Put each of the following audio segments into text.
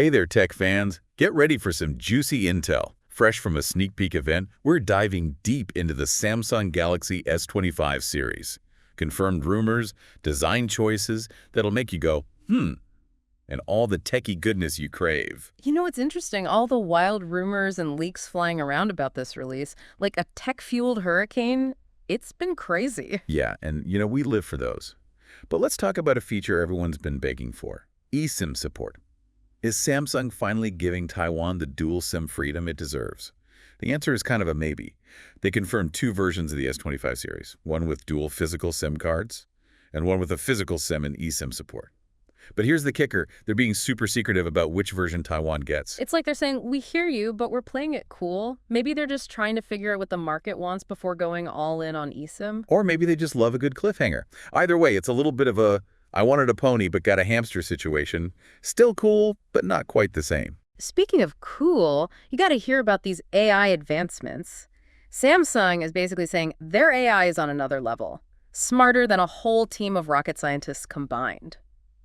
Hey there, tech fans. Get ready for some juicy intel. Fresh from a sneak peek event, we're diving deep into the Samsung Galaxy S25 series. Confirmed rumors, design choices that'll make you go, and all the techie goodness you crave. You know, it's interesting, all the wild rumors and leaks flying around about this release, like a tech-fueled hurricane, it's been crazy. Yeah, and we live for those. But let's talk about a feature everyone's been begging for, eSIM support. Is Samsung finally giving Taiwan the dual SIM freedom it deserves? The answer is kind of a maybe. They confirmed two versions of the S25 series, one with dual physical SIM cards and one with a physical SIM and eSIM support. But here's the kicker, they're being super secretive about which version Taiwan gets. It's like they're saying, we hear you, but we're playing it cool. Maybe they're just trying to figure out what the market wants before going all in on eSIM. Or maybe they just love a good cliffhanger. Either way, it's a little bit of a I wanted a pony but got a hamster situation. Still cool, but not quite the same. Speaking of cool, you got to hear about these AI advancements. Samsung is basically saying their AI is on another level, smarter than a whole team of rocket scientists combined.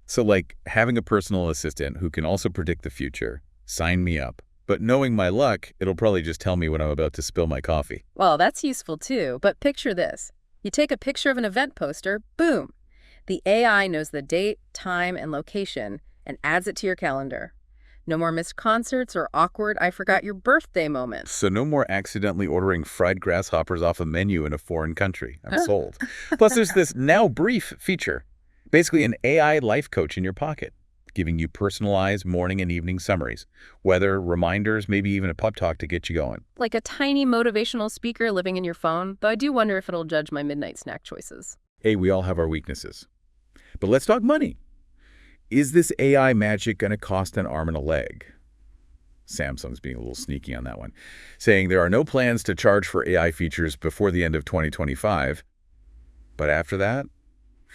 So like having a personal assistant who can also predict the future, sign me up. But knowing my luck, it'll probably just tell me when I'm about to spill my coffee. Well, that's useful too, but picture this. You take a picture of an event poster, boom. The AI knows the date, time, and location and adds it to your calendar. No more missed concerts or awkward I forgot your birthday moments. So no more accidentally ordering fried grasshoppers off a menu in a foreign country. I'm sold. Plus there's this Now Brief feature. Basically an AI life coach in your pocket, giving you personalized morning and evening summaries, weather, reminders, maybe even a pep talk to get you going. Like a tiny motivational speaker living in your phone, though I do wonder if it'll judge my midnight snack choices. Hey, we all have our weaknesses. But let's talk money. Is this AI magic going to cost an arm and a leg? Samsung's being a little sneaky on that one, saying there are no plans to charge for AI features before the end of 2025. But after that,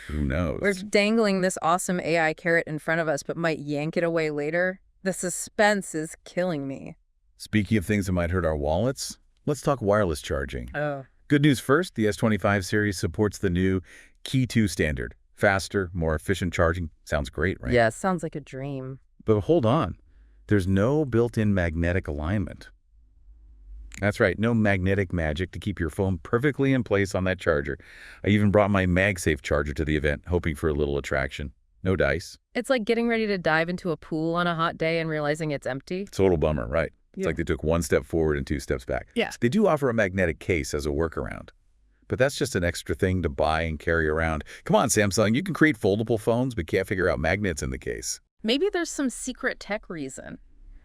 who knows? We're dangling this awesome AI carrot in front of us, but might yank it away later. The suspense is killing me. Speaking of things that might hurt our wallets, let's talk wireless charging. Oh. Good news first, the S25 series supports the new Key 2 standard. Faster, more efficient charging. Sounds great, right? Yeah, sounds like a dream. But hold on. There's no built-in magnetic alignment. That's right, no magnetic magic to keep your phone perfectly in place on that charger. I even brought my MagSafe charger to the event, hoping for a little attraction. No dice. It's like getting ready to dive into a pool on a hot day and realizing it's empty. Total bummer, right? It's Yeah. like they took one step forward and two steps back. Yeah. They do offer a magnetic case as a workaround. But that's just an extra thing to buy and carry around. Come on, Samsung, you can create foldable phones, but can't figure out magnets in the case. Maybe there's some secret tech reason.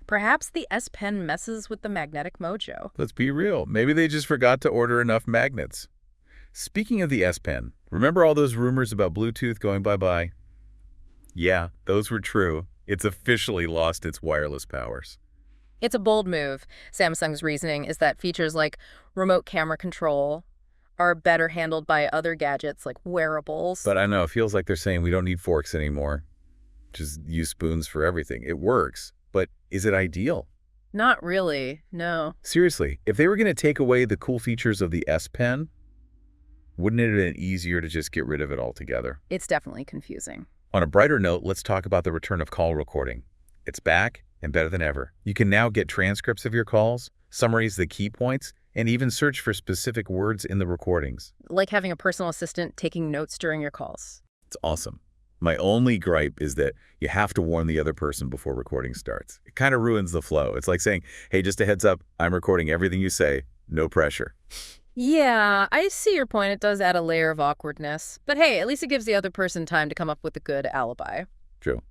Perhaps the S Pen messes with the magnetic mojo. Let's be real. Maybe they just forgot to order enough magnets. Speaking of the S Pen, remember all those rumors about Bluetooth going bye-bye? Yeah, those were true. It's officially lost its wireless powers. It's a bold move. Samsung's reasoning is that features like remote camera control are better handled by other gadgets like wearables. But I know, it feels like they're saying we don't need forks anymore. Just use spoons for everything. It works, but is it ideal? Not really, no. Seriously, if they were going to take away the cool features of the S Pen, wouldn't it have been easier to just get rid of it altogether? It's definitely confusing. On a brighter note, let's talk about the return of call recording. It's back and better than ever. You can now get transcripts of your calls, summaries the key points, and even search for specific words in the recordings. Like having a personal assistant taking notes during your calls. It's awesome. My only gripe is that you have to warn the other person before recording starts. It kind of ruins the flow. It's like saying, hey, just a heads up, I'm recording everything you say, no pressure. Yeah, I see your point. It does add a layer of awkwardness. But hey, at least it gives the other person time to come up with a good alibi. True.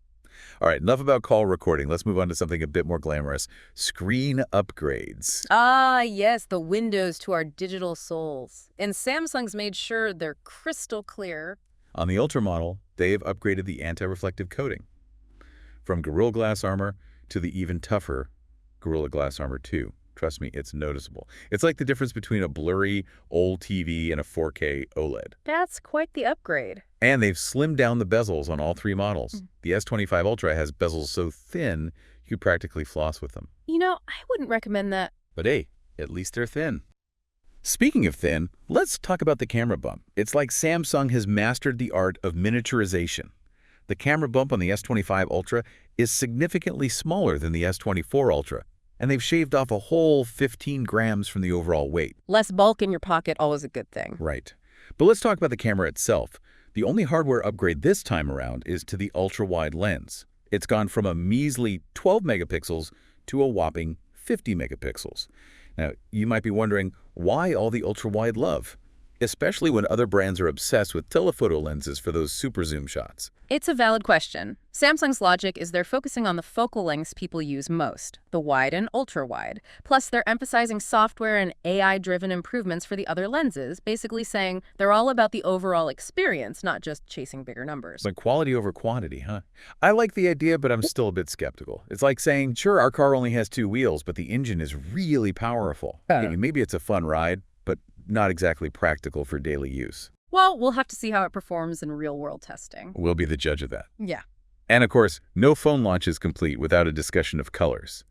All right, enough about call recording. Let's move on to something a bit more glamorous. Screen upgrades. Ah, yes, the windows to our digital souls. And Samsung's made sure they're crystal clear. On the Ultra model, they've upgraded the anti-reflective coating. From Gorilla Glass Armor to the even tougher Gorilla Glass Armor 2. Trust me, it's noticeable. It's like the difference between a blurry old TV and a 4K OLED. That's quite the upgrade. And they've slimmed down the bezels on all three models. The S25 Ultra has bezels so thin, you practically floss with them. You know, I wouldn't recommend that. But hey, at least they're thin. Speaking of thin, let's talk about the camera bump. It's like Samsung has mastered the art of miniaturization. The camera bump on the S25 Ultra is significantly smaller than the S24 Ultra, and they've shaved off a whole 15 grams from the overall weight. Less bulk in your pocket, always a good thing. Right. But let's talk about the camera itself. The only hardware upgrade this time around is to the ultra-wide lens. It's gone from a measly 12 megapixels to a whopping 50 megapixels. Now, you might be wondering, why all the ultra-wide love? Especially when other brands are obsessed with telephoto lenses for those super zoom shots. It's a valid question. Samsung's logic is they're focusing on the focal lengths people use most, the wide and ultra-wide. Plus, they're emphasizing software and AI-driven improvements for the other lenses, basically saying they're all about the overall experience, not just chasing bigger numbers. But quality over quantity, huh? I like the idea, but I'm still a bit skeptical. It's like saying, sure, our car only has 2 wheels, but the engine is really powerful. Maybe it's a fun ride, but not exactly practical for daily use. Well, we'll have to see how it performs in real-world testing. We'll be the judge of that. Yeah. And of course, no phone launch is complete without a discussion of colors.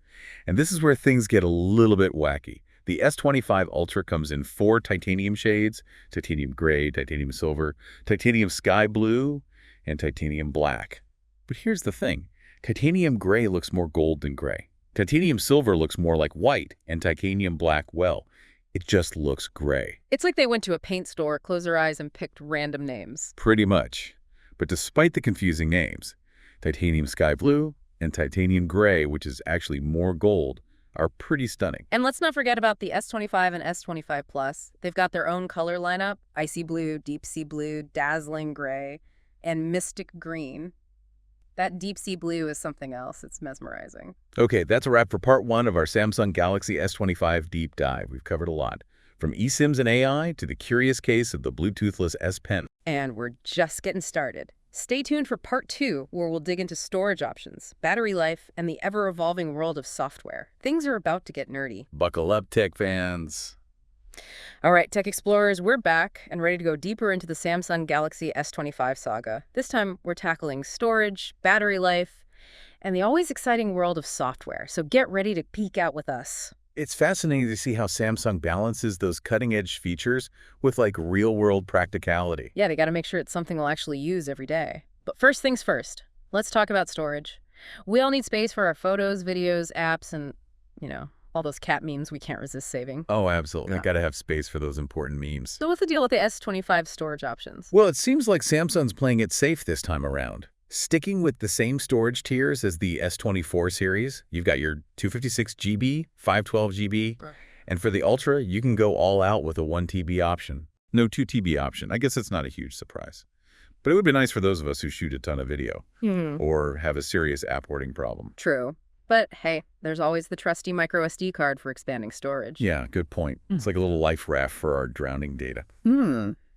And this is where things get a little bit wacky. The S25 Ultra comes in 4 titanium shades: titanium gray, titanium silver, titanium sky blue, and titanium black. But here's the thing. Titanium gray looks more gold than gray. Titanium silver looks more like white, and titanium black, well, it just looks gray. It's like they went to a paint store, closed their eyes, and picked random names. Pretty much. But despite the confusing names, titanium sky blue and titanium gray, which is actually more gold, are pretty stunning. And let's not forget about the S25 and S25 Plus. They've got their own color lineup: icy blue, deep sea blue, dazzling gray, and mystic green. That deep sea blue is something else. It's mesmerizing. Okay, that's a wrap for part 1 of our Samsung Galaxy S25 deep dive. We've covered a lot, from eSIMs and AI to the curious case of the Bluetoothless S Pen. And we're just getting started. Stay tuned for part 2, where we'll dig into storage options, battery life, and the ever-evolving world of software. Things are about to get nerdy. Buckle up, tech fans. All right, Tech Explorers, we're back and ready to go deeper into the Samsung Galaxy S25 saga. This time, we're tackling storage, battery life, and the always exciting world of software. So get ready to geek out with us. It's fascinating to see how Samsung balances those cutting-edge features with, like, real-world practicality. Yeah, they got to make sure it's something we'll actually use every day. But first things first, let's talk about storage. We all need space for our photos, videos, apps, and, all those cat memes we can't resist saving. Oh, absolutely. I gotta have space for those important memes. So what's the deal with the S25 storage options? Well, it seems like Samsung's playing it safe this time around. Sticking with the same storage tiers as the S24 series, you've got your 256 GB, 512 GB, and for the Ultra, you can go all out with a 1 TB option. No 2 TB option. I guess it's not a huge surprise. But it would be nice for those of us who shoot a ton of video or have a serious app hoarding problem. True. But hey, there's always the trusty micro SD card for expanding storage. Yeah, good point. It's like a little life raft for our drowning data.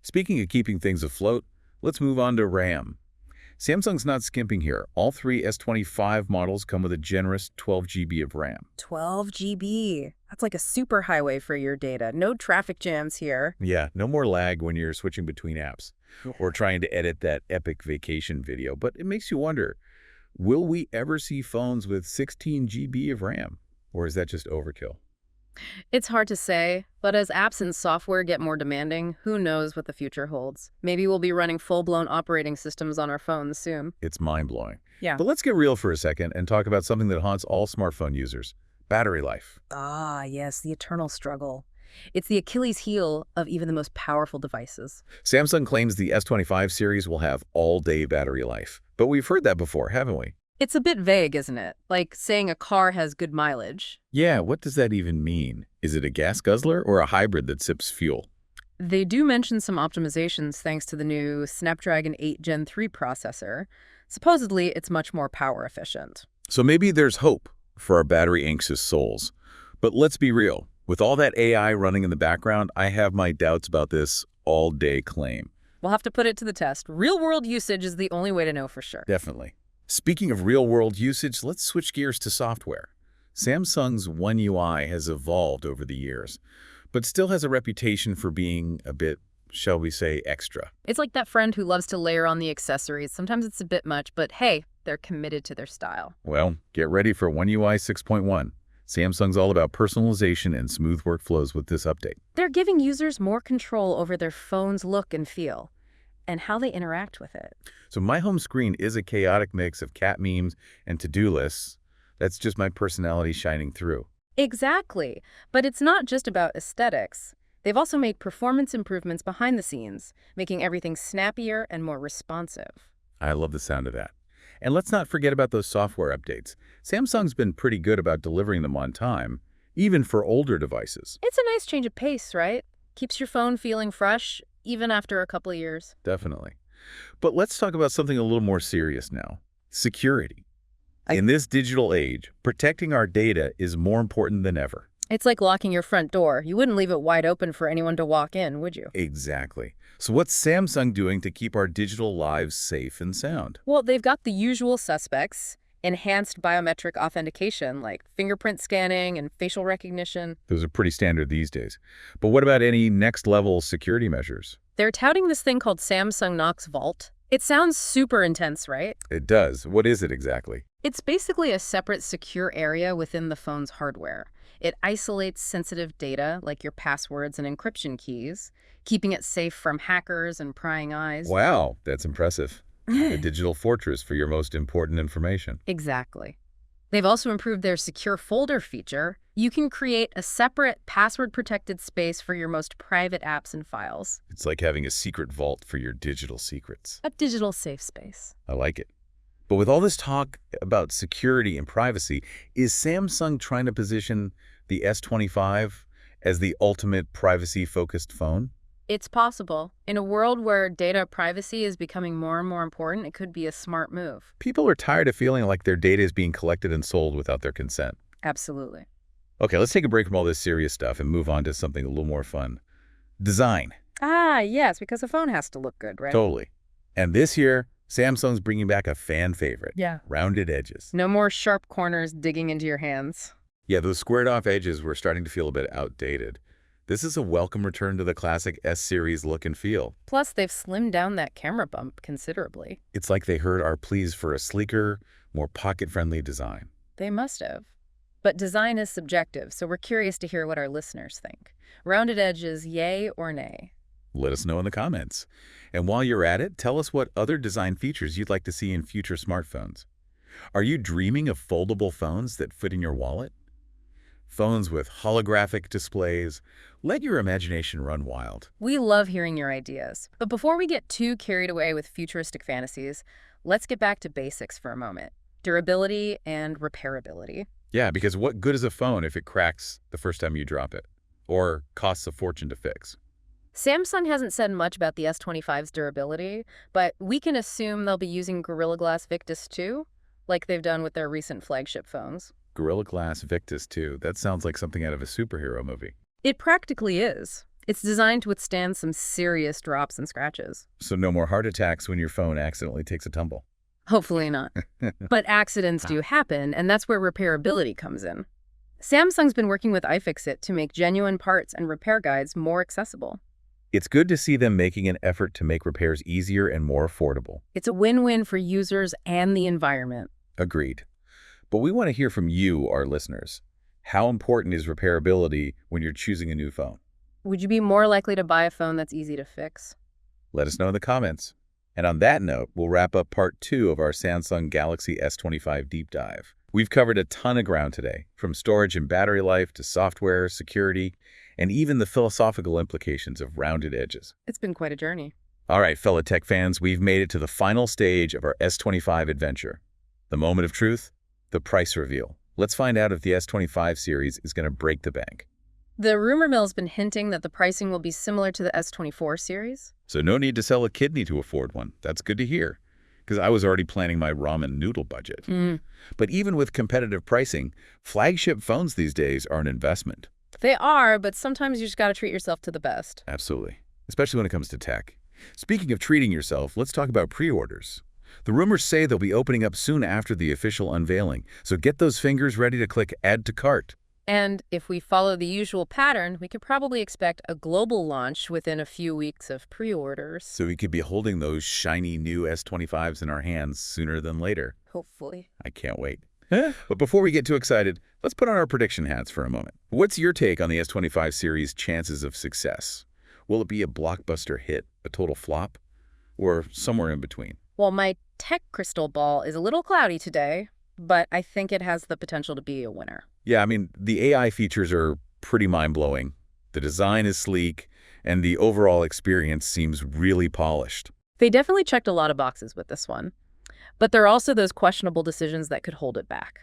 Speaking of keeping things afloat, let's move on to RAM. Samsung's not skimping here. All 3 S25 models come with a generous 12 GB of RAM. 12 GB. That's like a superhighway for your data. No traffic jams here. Yeah, no more lag when you're switching between apps or trying to edit that epic vacation video. But it makes you wonder, will we ever see phones with 16 GB of RAM? Or is that just overkill? It's hard to say, but as apps and software get more demanding, who knows what the future holds. Maybe we'll be running full-blown operating systems on our phones soon. It's mind-blowing. Yeah. But let's get real for a second and talk about something that haunts all smartphone users: battery life. Ah, yes, the eternal struggle. It's the Achilles heel of even the most powerful devices. Samsung claims the S25 series will have all-day battery life. But we've heard that before, haven't we? It's a bit vague, isn't it? Like saying a car has good mileage. Yeah, what does that even mean? Is it a gas guzzler or a hybrid that sips fuel? They do mention some optimizations thanks to the new Snapdragon 8 Gen 3 processor. Supposedly, it's much more power efficient. So maybe there's hope for our battery-anxious souls. But let's be real. With all that AI running in the background, I have my doubts about this all-day claim. We'll have to put it to the test. Real-world usage is the only way to know for sure. Definitely. Speaking of real-world usage, let's switch gears to software. Samsung's One UI has evolved over the years, but still has a reputation for being a bit, shall we say, extra. It's like that friend who loves to layer on the accessories. Sometimes it's a bit much, but hey, they're committed to their style. Well, get ready for One UI 6.1. Samsung's all about personalization and smooth workflows with this update. They're giving users more control over their phone's look and feel. and how they interact with it. So my home screen is a chaotic mix of cat memes and to-do lists. That's just my personality shining through. Exactly. But it's not just about aesthetics. They've also made performance improvements behind the scenes, making everything snappier and more responsive. I love the sound of that. And let's not forget about those software updates. Samsung's been pretty good about delivering them on time, even for older devices. It's a nice change of pace, right? Keeps your phone feeling fresh, even after a couple of years. Definitely. But let's talk about something a little more serious now. Security. In this digital age, protecting our data is more important than ever. It's like locking your front door. You wouldn't leave it wide open for anyone to walk in, would you? Exactly. So what's Samsung doing to keep our digital lives safe and sound? Well, they've got the usual suspects, enhanced biometric authentication like fingerprint scanning and facial recognition. Those are pretty standard these days. But what about any next-level security measures? They're touting this thing called Samsung Knox Vault. It sounds super intense, right? It does. What is it exactly? It's basically a separate secure area within the phone's hardware. It isolates sensitive data like your passwords and encryption keys, keeping it safe from hackers and prying eyes. Wow, that's impressive. A digital fortress for your most important information. Exactly. They've also improved their secure folder feature. You can create a separate password-protected space for your most private apps and files. It's like having a secret vault for your digital secrets. A digital safe space. I like it. But with all this talk about security and privacy, is Samsung trying to position the S25 as the ultimate privacy-focused phone? It's possible. In a world where data privacy is becoming more and more important, it could be a smart move. People are tired of feeling like their data is being collected and sold without their consent. Absolutely. Okay, let's take a break from all this serious stuff and move on to something a little more fun. Design. Ah, yes, because a phone has to look good, right? Totally. And this year, Samsung's bringing back a fan favorite. Yeah. Rounded edges. No more sharp corners digging into your hands. Yeah, those squared-off edges were starting to feel a bit outdated. This is a welcome return to the classic S-series look and feel. Plus, they've slimmed down that camera bump considerably. It's like they heard our pleas for a sleeker, more pocket-friendly design. They must have. But design is subjective, so we're curious to hear what our listeners think. Rounded edges, yay or nay? Let us know in the comments. And while you're at it, tell us what other design features you'd like to see in future smartphones. Are you dreaming of foldable phones that fit in your wallet? Phones with holographic displays? Let your imagination run wild. We love hearing your ideas. But before we get too carried away with futuristic fantasies, let's get back to basics for a moment. Durability and repairability. Yeah, because what good is a phone if it cracks the first time you drop it? Or costs a fortune to fix? Samsung hasn't said much about the S25's durability, but we can assume they'll be using Gorilla Glass Victus 2, like they've done with their recent flagship phones. Gorilla Glass Victus 2. That sounds like something out of a superhero movie. It practically is. It's designed to withstand some serious drops and scratches. So no more heart attacks when your phone accidentally takes a tumble. Hopefully not. But accidents do happen, and that's where repairability comes in. Samsung's been working with iFixit to make genuine parts and repair guides more accessible. It's good to see them making an effort to make repairs easier and more affordable. It's a win-win for users and the environment. Agreed. But we want to hear from you, our listeners. How important is repairability when you're choosing a new phone? Would you be more likely to buy a phone that's easy to fix? Let us know in the comments. And on that note, we'll wrap up part 2 of our Samsung Galaxy S25 deep dive. We've covered a ton of ground today, from storage and battery life to software, security, and even the philosophical implications of rounded edges. It's been quite a journey. All right, fellow tech fans, we've made it to the final stage of our S25 adventure. The moment of truth, the price reveal. Let's find out if the S25 series is going to break the bank. The rumor mill's been hinting that the pricing will be similar to the S24 series. So no need to sell a kidney to afford one. That's good to hear, because I was already planning my ramen noodle budget. But even with competitive pricing, flagship phones these days are an investment. They are, but sometimes you just got to treat yourself to the best. Absolutely, especially when it comes to tech. Speaking of treating yourself, let's talk about pre-orders. The rumors say they'll be opening up soon after the official unveiling, so get those fingers ready to click Add to Cart. And if we follow the usual pattern, we could probably expect a global launch within a few weeks of pre-orders. So we could be holding those shiny new S25s in our hands sooner than later. Hopefully. I can't wait. But before we get too excited, let's put on our prediction hats for a moment. What's your take on the S25 series' chances of success? Will it be a blockbuster hit, a total flop? or somewhere in between? Well, my tech crystal ball is a little cloudy today, but I think it has the potential to be a winner. Yeah, I mean, the AI features are pretty mind-blowing. The design is sleek, and the overall experience seems really polished. They definitely checked a lot of boxes with this one, but there are also those questionable decisions that could hold it back.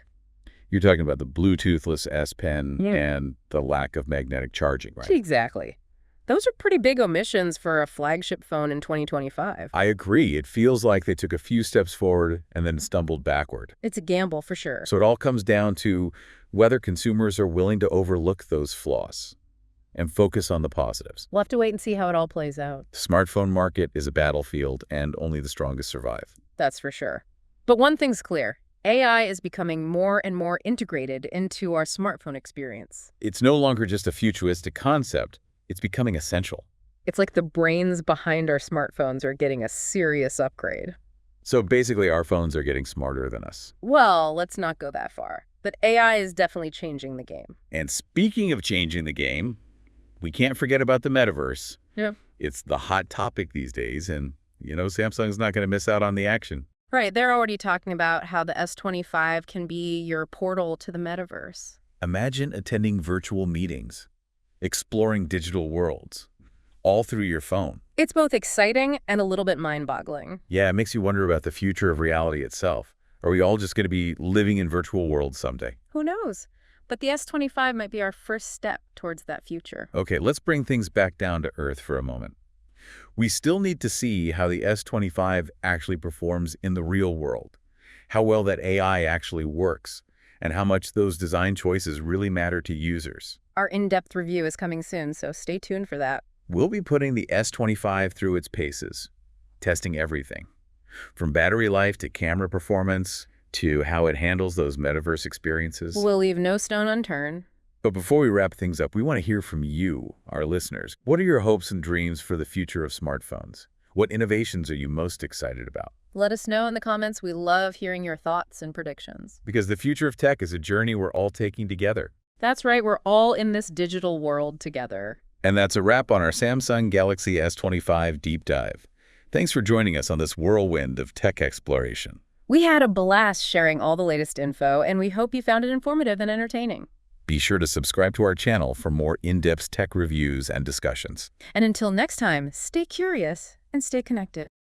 You're talking about the Bluetoothless S Pen Yeah. and the lack of magnetic charging, right? Exactly. Those are pretty big omissions for a flagship phone in 2025. I agree. It feels like they took a few steps forward and then stumbled backward. It's a gamble for sure. So it all comes down to whether consumers are willing to overlook those flaws and focus on the positives. We'll have to wait and see how it all plays out. The smartphone market is a battlefield, and only the strongest survive. That's for sure. But one thing's clear. AI is becoming more and more integrated into our smartphone experience. It's no longer just a futuristic concept. It's becoming essential. It's like the brains behind our smartphones are getting a serious upgrade. So basically, our phones are getting smarter than us. Well, let's not go that far. But AI is definitely changing the game. And speaking of changing the game, we can't forget about the metaverse. Yeah. It's the hot topic these days, and, Samsung's not going to miss out on the action. Right, they're already talking about how the S25 can be your portal to the metaverse. Imagine attending virtual meetings, exploring digital worlds, all through your phone. It's both exciting and a little bit mind-boggling. Yeah, it makes you wonder about the future of reality itself. Are we all just going to be living in virtual worlds someday? Who knows? But the S25 might be our first step towards that future. Okay, let's bring things back down to earth for a moment. We still need to see how the S25 actually performs in the real world, how well that AI actually works, and how much those design choices really matter to users. Our in-depth review is coming soon, so stay tuned for that. We'll be putting the S25 through its paces, testing everything, from battery life to camera performance to how it handles those metaverse experiences. We'll leave no stone unturned. But before we wrap things up, we want to hear from you, our listeners. What are your hopes and dreams for the future of smartphones? What innovations are you most excited about? Let us know in the comments. We love hearing your thoughts and predictions. Because the future of tech is a journey we're all taking together. That's right, we're all in this digital world together. And that's a wrap on our Samsung Galaxy S25 deep dive. Thanks for joining us on this whirlwind of tech exploration. We had a blast sharing all the latest info, and we hope you found it informative and entertaining. Be sure to subscribe to our channel for more in-depth tech reviews and discussions. And until next time, stay curious and stay connected.